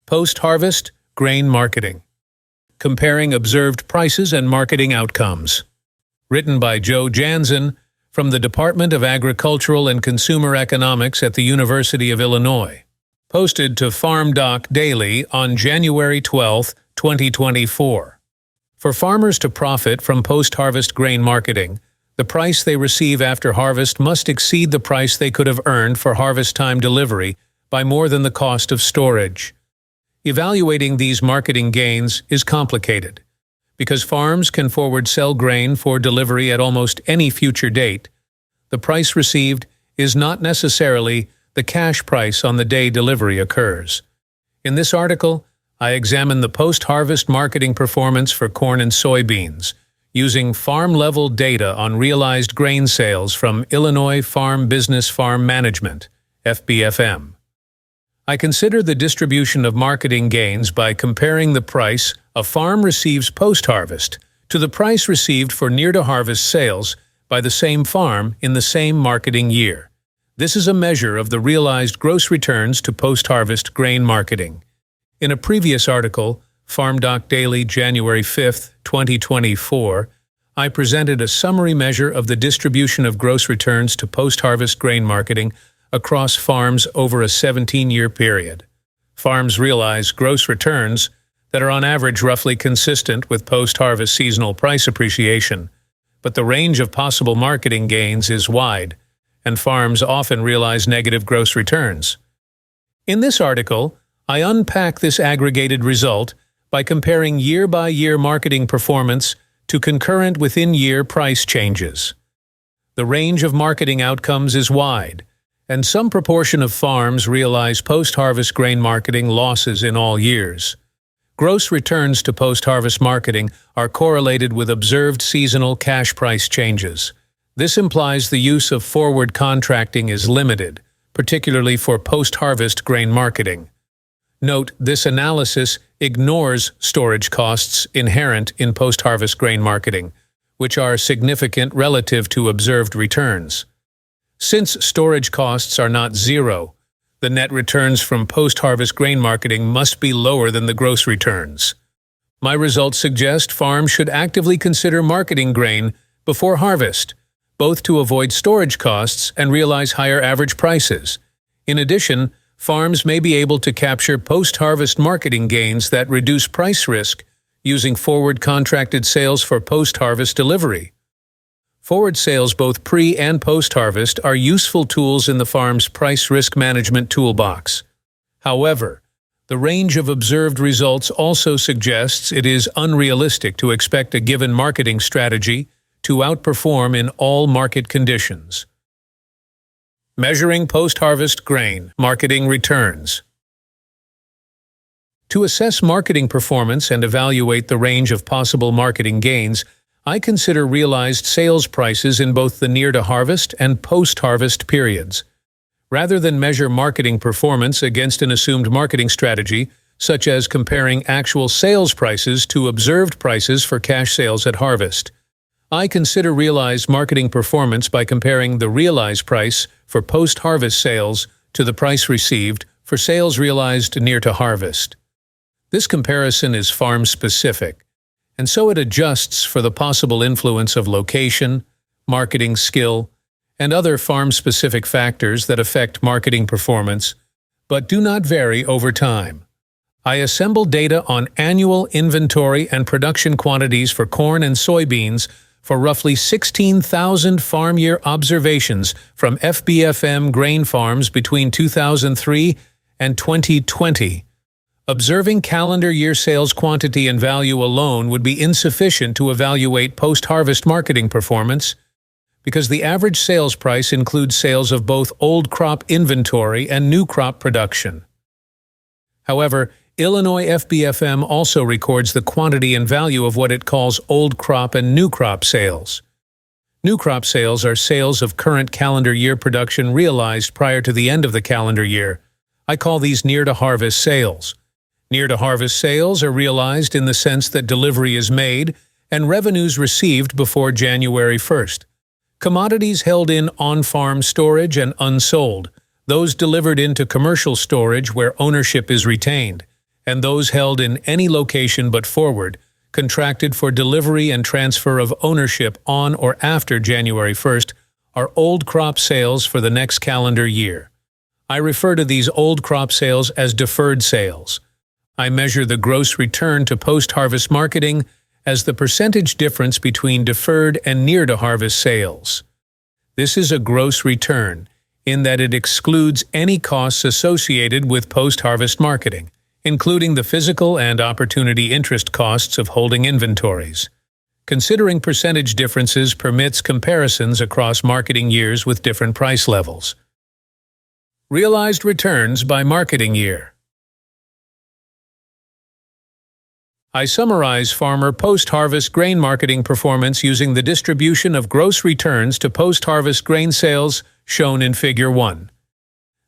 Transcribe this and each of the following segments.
Post-harvest grain marketing. Comparing observed prices and marketing outcomes. Written by Joe Janzen from the Department of Agricultural and Consumer Economics at the University of Illinois. Posted to FarmDoc Daily on January 12, 2024. For farmers to profit from post-harvest grain marketing, the price they receive after harvest must exceed the price they could have earned for harvest time delivery by more than the cost of storage. Evaluating these marketing gains is complicated. Because farms can forward sell grain for delivery at almost any future date, the price received is not necessarily the cash price on the day delivery occurs. In this article, I examine the post-harvest marketing performance for corn and soybeans, using farm-level data on realized grain sales from Illinois Farm Business Farm Management, FBFM. I consider the distribution of marketing gains by comparing the price a farm receives post-harvest to the price received for near-to-harvest sales by the same farm in the same marketing year. This is a measure of the realized gross returns to post-harvest grain marketing. In a previous article, FarmDoc Daily, January 5, 2024, I presented a summary measure of the distribution of gross returns to post-harvest grain marketing across farms over a 17-year period. Farms realize gross returns that are on average roughly consistent with post-harvest seasonal price appreciation, but the range of possible marketing gains is wide, and farms often realize negative gross returns. In this article, I unpack this aggregated result by comparing year-by-year marketing performance to concurrent within-year price changes. The range of marketing outcomes is wide, and some proportion of farms realize post-harvest grain marketing losses in all years. Gross returns to post-harvest marketing are correlated with observed seasonal cash price changes. This implies the use of forward contracting is limited, particularly for post-harvest grain marketing. Note, this analysis ignores storage costs inherent in post-harvest grain marketing, which are significant relative to observed returns. Since storage costs are not zero, the net returns from post-harvest grain marketing must be lower than the gross returns. My results suggest farms should actively consider marketing grain before harvest, both to avoid storage costs and realize higher average prices. In addition, farms may be able to capture post-harvest marketing gains that reduce price risk using forward contracted sales for post-harvest delivery. Forward sales both pre- and post-harvest are useful tools in the farm's price risk management toolbox. However, the range of observed results also suggests it is unrealistic to expect a given marketing strategy to outperform in all market conditions. Measuring post-harvest grain marketing returns. To assess marketing performance and evaluate the range of possible marketing gains, I consider realized sales prices in both the near-to-harvest and post-harvest periods. Rather than measure marketing performance against an assumed marketing strategy, such as comparing actual sales prices to observed prices for cash sales at harvest, I consider realized marketing performance by comparing the realized price for post-harvest sales to the price received for sales realized near-to-harvest. This comparison is farm-specific, and so it adjusts for the possible influence of location, marketing skill, and other farm-specific factors that affect marketing performance, but do not vary over time. I assemble data on annual inventory and production quantities for corn and soybeans for roughly 16,000 farm year observations from FBFM grain farms between 2003 and 2020. Observing calendar year sales quantity and value alone would be insufficient to evaluate post-harvest marketing performance because the average sales price includes sales of both old crop inventory and new crop production. However, Illinois FBFM also records the quantity and value of what it calls old crop and new crop sales. New crop sales are sales of current calendar year production realized prior to the end of the calendar year. I call these near-to-harvest sales. Near-to-harvest sales are realized in the sense that delivery is made and revenues received before January 1st. Commodities held in on-farm storage and unsold, those delivered into commercial storage where ownership is retained, and those held in any location but forward, contracted for delivery and transfer of ownership on or after January 1st, are old crop sales for the next calendar year. I refer to these old crop sales as deferred sales. I measure the gross return to post-harvest marketing as the percentage difference between deferred and near-to-harvest sales. This is a gross return, in that it excludes any costs associated with post-harvest marketing, including the physical and opportunity interest costs of holding inventories. Considering percentage differences permits comparisons across marketing years with different price levels. Realized returns by marketing year. I summarize farmer post-harvest grain marketing performance using the distribution of gross returns to post-harvest grain sales shown in Figure 1.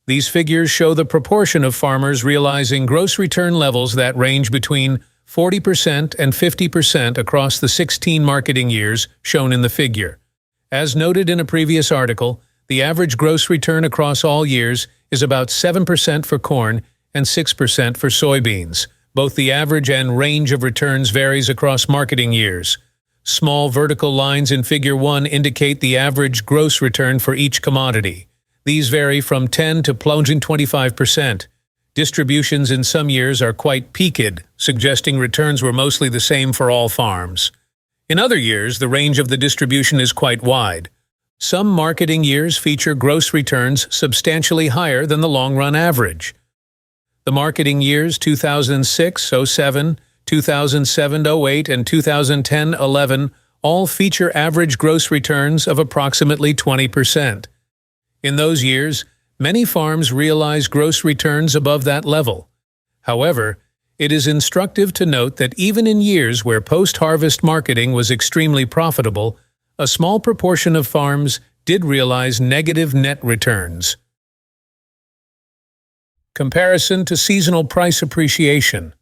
These figures show the proportion of farmers realizing gross return levels that range between 40% and 50% across the 16 marketing years shown in the figure. As noted in a previous article, the average gross return across all years is about 7% for corn and 6% for soybeans. Both the average and range of returns varies across marketing years. Small vertical lines in Figure 1 indicate the average gross return for each commodity. These vary from 10 to plunging 25%. Distributions in some years are quite peaked, suggesting returns were mostly the same for all farms. In other years, the range of the distribution is quite wide. Some marketing years feature gross returns substantially higher than the long-run average. The marketing years 2006-07, 2007-08, and 2010-11 all feature average gross returns of approximately 20%. In those years, many farms realize gross returns above that level. However, it is instructive to note that even in years where post-harvest marketing was extremely profitable, a small proportion of farms did realize negative net returns. Comparison to seasonal price appreciation.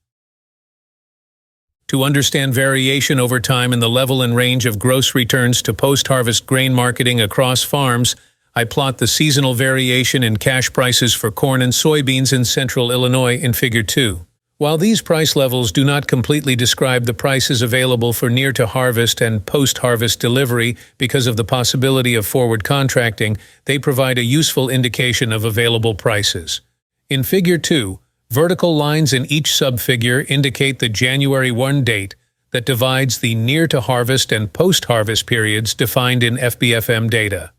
To understand variation over time in the level and range of gross returns to post-harvest grain marketing across farms, I plot the seasonal variation in cash prices for corn and soybeans in central Illinois in Figure 2. While these price levels do not completely describe the prices available for near-to-harvest and post-harvest delivery because of the possibility of forward contracting, they provide a useful indication of available prices. In Figure 2, vertical lines in each subfigure indicate the January 1 date that divides the near-to-harvest and post-harvest periods defined in FBFM data.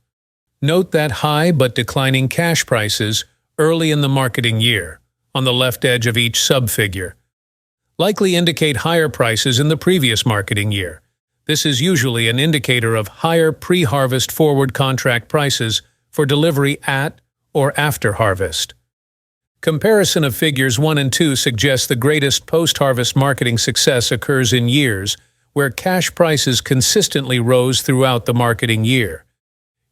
Note that high but declining cash prices early in the marketing year, on the left edge of each subfigure, likely indicate higher prices in the previous marketing year. This is usually an indicator of higher pre-harvest forward contract prices for delivery at or after harvest. Comparison of Figures 1 and 2 suggests the greatest post-harvest marketing success occurs in years where cash prices consistently rose throughout the marketing year.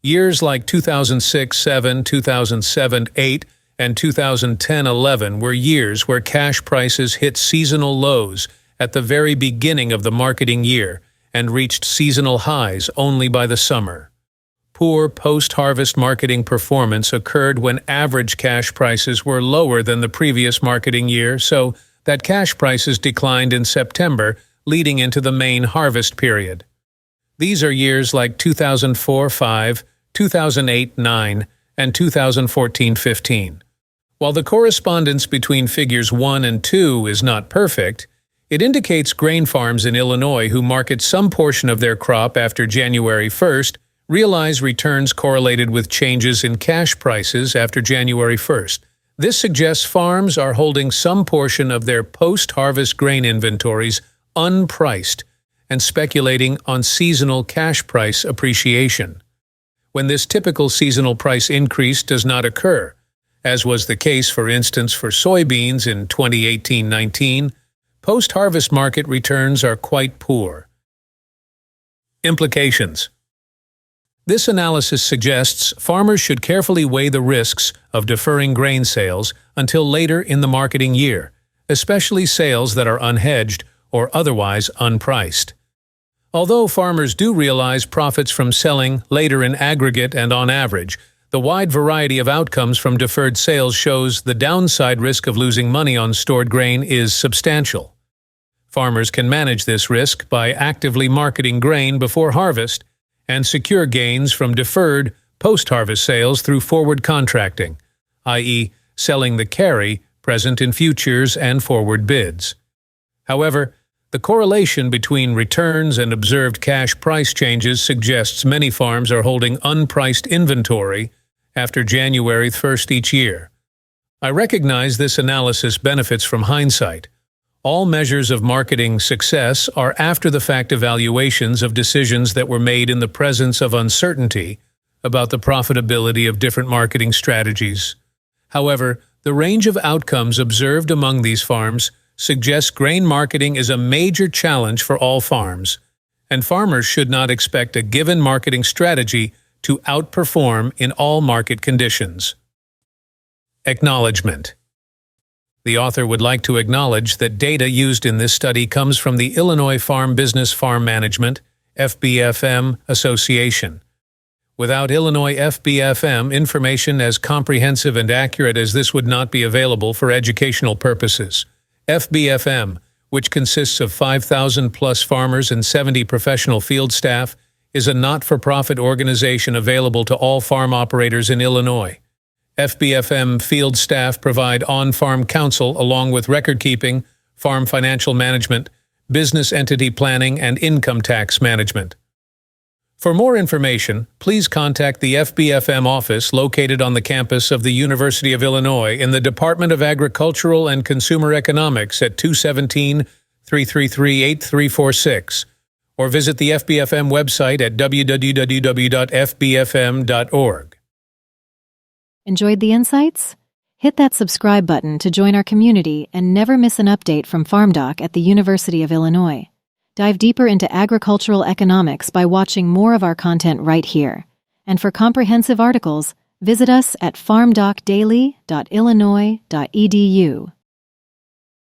Years like 2006-07, 2007-08, and 2010-11 were years where cash prices hit seasonal lows at the very beginning of the marketing year and reached seasonal highs only by the summer. Poor post-harvest marketing performance occurred when average cash prices were lower than the previous marketing year, so that cash prices declined in September, leading into the main harvest period. These are years like 2004-05, 2008-09, and 2014-15. While the correspondence between Figures 1 and 2 is not perfect, it indicates grain farms in Illinois who market some portion of their crop after January 1st realize returns correlated with changes in cash prices after January 1st. This suggests farms are holding some portion of their post-harvest grain inventories unpriced and speculating on seasonal cash price appreciation. When this typical seasonal price increase does not occur, as was the case, for instance, for soybeans in 2018-19, post-harvest market returns are quite poor. Implications. This analysis suggests farmers should carefully weigh the risks of deferring grain sales until later in the marketing year, especially sales that are unhedged or otherwise unpriced. Although farmers do realize profits from selling later in aggregate and on average, the wide variety of outcomes from deferred sales shows the downside risk of losing money on stored grain is substantial. Farmers can manage this risk by actively marketing grain before harvest and secure gains from deferred post-harvest sales through forward contracting, i.e., selling the carry present in futures and forward bids. However, the correlation between returns and observed cash price changes suggests many farms are holding unpriced inventory after January 1st each year. I recognize this analysis benefits from hindsight. All measures of marketing success are after-the-fact evaluations of decisions that were made in the presence of uncertainty about the profitability of different marketing strategies. However, the range of outcomes observed among these farms suggests grain marketing is a major challenge for all farms, and farmers should not expect a given marketing strategy to outperform in all market conditions. Acknowledgment. The author would like to acknowledge that data used in this study comes from the Illinois Farm Business Farm Management (FBFM) Association. Without Illinois FBFM, information as comprehensive and accurate as this would not be available for educational purposes. FBFM, which consists of 5,000-plus farmers and 70 professional field staff, is a not-for-profit organization available to all farm operators in Illinois. FBFM field staff provide on-farm counsel along with record-keeping, farm financial management, business entity planning, and income tax management. For more information, please contact the FBFM office located on the campus of the University of Illinois in the Department of Agricultural and Consumer Economics at 217-333-8346, or visit the FBFM website at www.fbfm.org. Enjoyed the insights? Hit that subscribe button to join our community and never miss an update from FarmDoc at the University of Illinois. Dive deeper into agricultural economics by watching more of our content right here. And for comprehensive articles, visit us at farmdocdaily.illinois.edu.